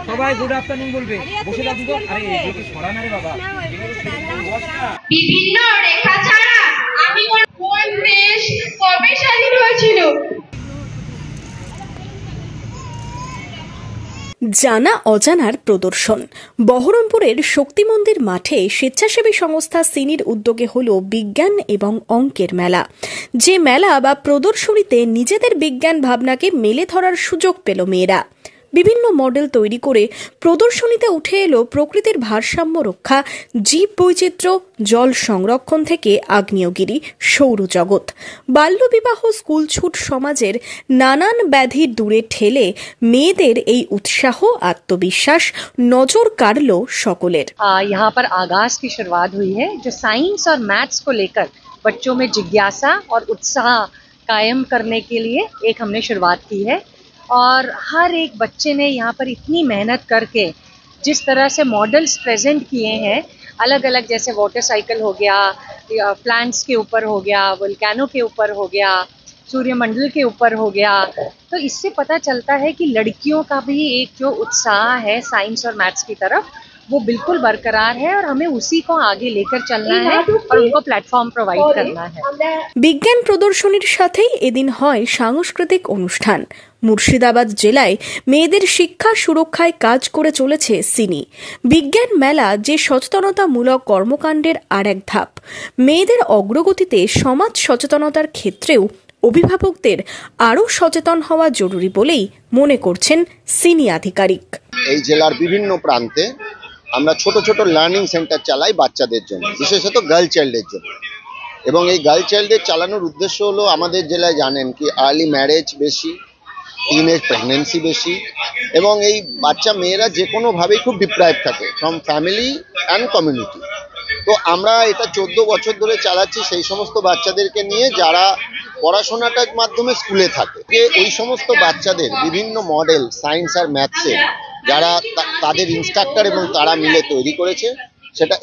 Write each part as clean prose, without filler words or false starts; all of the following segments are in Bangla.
সবাই গুড আফটারনুন বলবে, বসে থাকবো। আরে এদিকে সরা না রে বাবা। বিভিন্ন রেখা ছাড়া আমি কোন দেশ কবে স্বাধীন হয়েছিল? জানা অজানার প্রদর্শন। বহরমপুরের শক্তি মন্দির মাঠে স্বেচ্ছাসেবী সংস্থা সিনির উদ্যোগে হল বিজ্ঞান এবং অঙ্কের মেলা। যে মেলা বা প্রদর্শনীতে নিজেদের বিজ্ঞান ভাবনাকে মেলে ধরার সুযোগ পেল মেয়েরা। বিভিন্ন মডেল তৈরি করে প্রদর্শনীতে উঠে এলো প্রকৃতির ভারসাম্য রক্ষা, জীব বৈচিত্র্য, জল সংরক্ষণ থেকে আগ্নেয়গিরি, সৌরজগৎ। বাল্যবিবাহ, স্কুলছুট সমাজের নানান ব্যাধি দূরে ঠেলে মেয়েদের এই উৎসাহ, আত্মবিশ্বাস নজর কাড়ল সকলের। यहाँ पर आगाज की शुरुआत हुई है जो साइंस और मैथ्स को लेकर बच्चों में जिज्ञासा और उत्साह कायम करने के लिए एक हमने शुरुआत की है। और हर एक बच्चे ने यहाँ पर इतनी मेहनत करके जिस तरह से मॉडल्स प्रेजेंट किए हैं, अलग अलग, जैसे वाटर साइकिल हो गया, प्लांट्स के ऊपर हो गया, वोल्केनो के ऊपर हो गया, सूर्यमंडल के ऊपर हो गया, तो इससे पता चलता है कि लड़कियों का भी एक जो उत्साह है साइंस और मैथ्स की तरफ, वो बिल्कुल बरकरार है और हमें उसी को आगे लेकर चलना है और उनको प्लेटफॉर्म प्रोवाइड करना है। বিজ্ঞান প্রদর্শনীর সাথেই এদিন হয় সাংস্কৃতিক অনুষ্ঠান। মুর্শিদাবাদ জেলায় মেয়েদের শিক্ষা সুরক্ষায় কাজ করে চলেছে সিনি। বিজ্ঞান মেলা যে সচেতনতামূলক কর্মকাণ্ডের আর এক ধাপ। মেয়েদের অগ্রগতিতে সমাজ সচেতনতার ক্ষেত্রেও অভিভাবকদের আরও সচেতন হওয়া জরুরি বলেই মনে করছেন সিনি আধিকারিক। এই জেলার বিভিন্ন প্রান্তে আমরা ছোট ছোট লার্নিং সেন্টার চালাই বাচ্চাদের জন্য, বিশেষত গার্ল চাইল্ডের জন্য। এবং এই গার্ল চাইল্ডের চালানোর উদ্দেশ্য হলো, আমাদের জেলায় জানেন কি আর্লি ম্যারেজ বেশি, টিনেজ প্রেগনেন্সি বেশি, এবং এই বাচ্চা মেয়েরা যে কোনোভাবেই খুব ডিপ্রাইভ থাকে ফ্রম ফ্যামিলি অ্যান্ড কমিউনিটি। তো আমরা এটা 14 বছর ধরে চালাচ্ছি সেই সমস্ত বাচ্চাদেরকে নিয়ে যারা পড়াশোনাটার মাধ্যমে স্কুলে থাকে। যে ওই সমস্ত বাচ্চাদের বিভিন্ন মডেল সায়েন্স আর ম্যাথসে যারা তাদের ইনস্ট্রাক্টর এবং তারা মিলে তৈরি করেছে,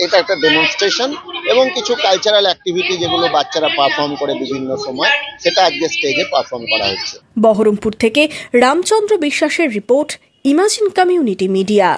এটা একটা ডেমনস্ট্রেশন এবং কিছু কালচারাল অ্যাক্টিভিটি যেগুলো বাচ্চারা পারফর্ম করে বিভিন্ন সময়, সেটা আজকে স্টেজে পারফর্ম করা হচ্ছে। বহরমপুর থেকে রামচন্দ্র বিশ্বাসের রিপোর্ট, ইমাজিন কমিউনিটি মিডিয়া।